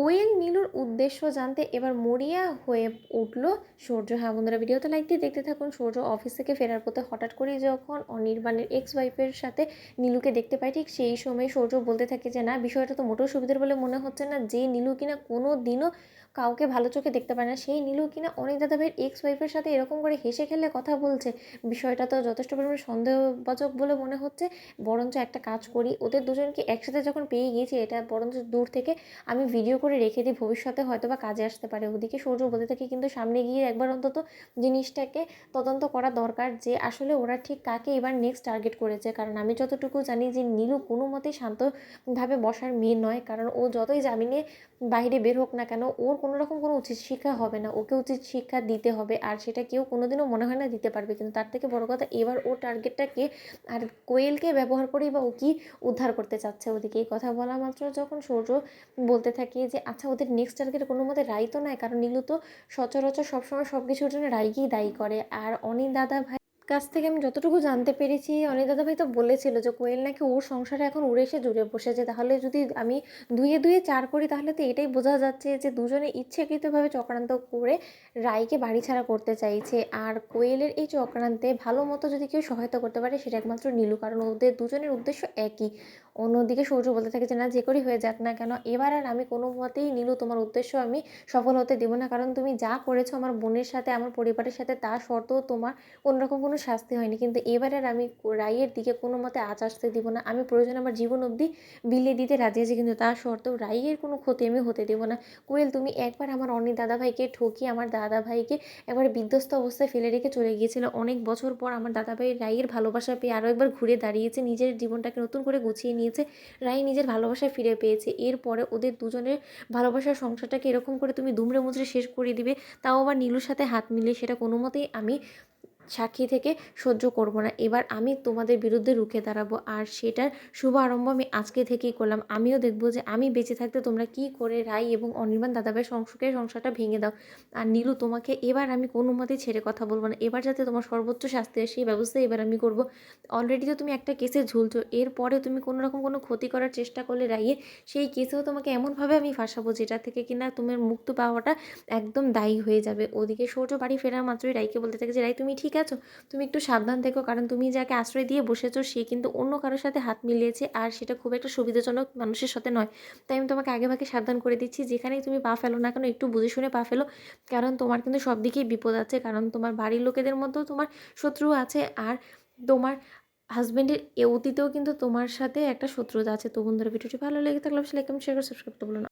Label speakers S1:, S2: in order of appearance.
S1: কোয়েল নীলুর উদ্দেশ্য জানতে এবার মরিয়া হয়ে উঠল সূর্য। হ্যাঁ বন্ধুরা, ভিডিওতে লাইক দিয়ে দেখতে থাকুন। সূর্য অফিস থেকে ফেরার পথে হঠাৎ করেই যখন অনির্বাণের এক্স ওয়াইফের সাথে নীলুকে দেখতে পায়, ঠিক সেই সময় সূর্য বলতে থাকে যে না, বিষয়টা তো মোটেও সুবিধার বলে মনে হচ্ছে না। যে নীলু কিনা কোনো দিনও কাউকে ভালো চোখে দেখতে পায় না, সেই নীলু কিনা অনিক দাদাভাইয়ের এক্স ওয়াইফের সাথে এরকম করে হেসে খেলে কথা বলছে। বিষয়টা তো যথেষ্ট পরিমাণে সন্দেহবাচক বলে মনে হচ্ছে। বরঞ্চ একটা কাজ করি, ওদের দুজনকে একসাথে যখন পেয়ে গিয়েছি, এটা বরঞ্চ দূর থেকে আমি ভিডিও করে রেখে দিই, ভবিষ্যতে হয়তো বা কাজে আসতে পারে। ওদিকে সূর্য বলতে থাকে কিন্তু সামনে গিয়ে একবার অন্তত জিনিসটাকে তদন্ত করা দরকার যে আসলে ওরা ঠিক কাকে এবার নেক্সট টার্গেট করেছে। কারণ আমি যতটুকু জানি যে নীলু কোনো মতেই শান্তভাবে বসার মেয়ে নয়। কারণ ও যতই জামিনে বাইরে বের হোক না কেন, ওর কোনো রকম কোনো উচিত শিক্ষা হবে না, ওকে উচিত শিক্ষা দিতে হবে। আর সেটা কেউ কোনোদিনও মনে হয় না দিতে পারবে। কিন্তু তার থেকে বড় কথা, এবার ও টার্গেটটা কে, আর কোয়েলকে ব্যবহার করেই বা ও কি উদ্ধার করতে চাচ্ছে। ওদিকে এই কথা বলা মাত্র যখন সূর্য বলতে থাকি যে আচ্ছা, ওদের নেক্সট টার্গেট কোনো মতে রাই তো নয়, কারণ নীলু তো সচরাচর সবসময় সব কিছুর জন্য রাইকেই দায়ী করে। আর অনিক দাদা ভাই কাছ থেকে আমি যতটুকু জানতে পেরেছি, অনিক দাদা ভাই তো বলেছিল যে কোয়েল নাকি ওর সংসারে এখন উড়ে এসে জুড়ে বসেছে। তাহলে যদি আমি দুইয়ে দুইয়ে চার করি, তাহলে তো এটাই বোঝা যাচ্ছে যে দুজনে ইচ্ছাকৃতভাবে চক্রান্ত করে রাইকে বাড়ি ছাড়া করতে চাইছে। আর কোয়েলের এই চক্রান্তে ভালো মতো যদি কেউ সহায়তা করতে পারে, সেটা একমাত্র নীলু, কারণ ওদের দুজনের উদ্দেশ্য একই। অন্যদিকে সূর্য বলতে থাকে যে না, যে করেই হয়ে যাক না কেন, এবার আর আমি কোনো মতেই নীলু তোমার উদ্দেশ্য আমি সফল হতে দেবো না। কারণ তুমি যা করেছো আমার বোনের সাথে, আমার পরিবারের সাথে, তা সত্ত্বেও তোমার কোনোরকম কোনো শাস্তি হয়নি। কিন্তু এবার আর আমি রাইয়ের দিকে কোনো মতে আঁচ আসতে দিব না। আমি প্রয়োজনে আমার জীবন অবধি বিলিয়ে দিতে রাজি আছি, কিন্তু তা সত্ত্বেও রাইয়ের কোনো ক্ষতি আমি হতে দেবো না। কোয়েল, তুমি একবার আমার অনিক দাদাভাইকে ঠকিয়ে আমার দাদাভাইকে একবার বিধ্বস্ত অবস্থায় ফেলে রেখে চলে গিয়েছিল। অনেক বছর পর আমার দাদাভাই রাইয়ের ভালোবাসা পেয়ে আরও একবার ঘুরে দাঁড়িয়েছে, নিজের জীবনটাকে নতুন করে গুছিয়ে নিয়েছে। রাই নিজের ভালোবাসা ফিরে পেয়েছে। এরপরে ওদের দুজনের ভালোবাসার সংসারটাকে এরকম করে তুমি দুমড়ে মুচড়ে শেষ করে দিবে, তাও আবার নীলুর সাথে হাত মিলিয়ে, সেটা কোনো মতেই আমি সাক্ষী থেকে সহ্য করব না। এবার আমি তোমাদের বিরুদ্ধে রুখে দাঁড়াবো, আর সেটার শুভ আরম্ভ আমি আজকে থেকেই করলাম। আমিও দেখবো যে আমি বেঁচে থাকতে তোমরা কি করে রাই এবং অনির্বাণ দাদাভাইয়ের সংসারটা ভেঙে দাও। আর নীলু, তোমাকে এবার আমি কোনো মতেই ছেড়ে কথা বলবো না। এবার যাতে তোমার সর্বোচ্চ শাস্তি হয়, সেই ব্যবস্থা এবার আমি করব। অলরেডি তো তুমি একটা কেসে ঝুলছো, এরপরে তুমি কোনো রকম কোনো ক্ষতি করার চেষ্টা করলে রাইয়ে, সেই কেসেও তোমাকে এমনভাবে আমি ফাঁসাবো যেটা থেকে কিনা তোমার মুক্ত পাওয়াটা একদম দায়ী হয়ে যাবে। ওদিকে সূর্য বাড়ি ফেরার মাত্রই রাইকে বলতে থাকে যে রাই, তুমি ঠিক আছো? তুমি একটু সাবধান থেকো, কারণ তুমি যাকে আশ্রয় দিয়ে বসেছো সে কিন্তু অন্য কারোর সাথে হাত মিলিয়েছে, আর সেটা খুব একটা সুবিধাজনক মানুষের সাথে নয়। তাই আমি তোমাকে আগেভাগে সাবধান করে দিচ্ছি, যেখানেই তুমি পা ফেলো না কেন একটু বুঝে শুনে পা ফেলো। কারণ তোমার কিন্তু সব দিকেই বিপদ আছে, কারণ তোমার বাড়ির লোকেদের মধ্যেও তোমার শত্রু আছে, আর তোমার হাজবেন্ডের অতীতেও কিন্তু তোমার সাথে একটা শত্রুতা আছে। তো বন্ধুরা, ভিডিওটি ভালো লেগে থাকলে অবশ্যই লাইক কমেন্ট শেয়ার করে সাবস্ক্রাইব করতে ভুলো না।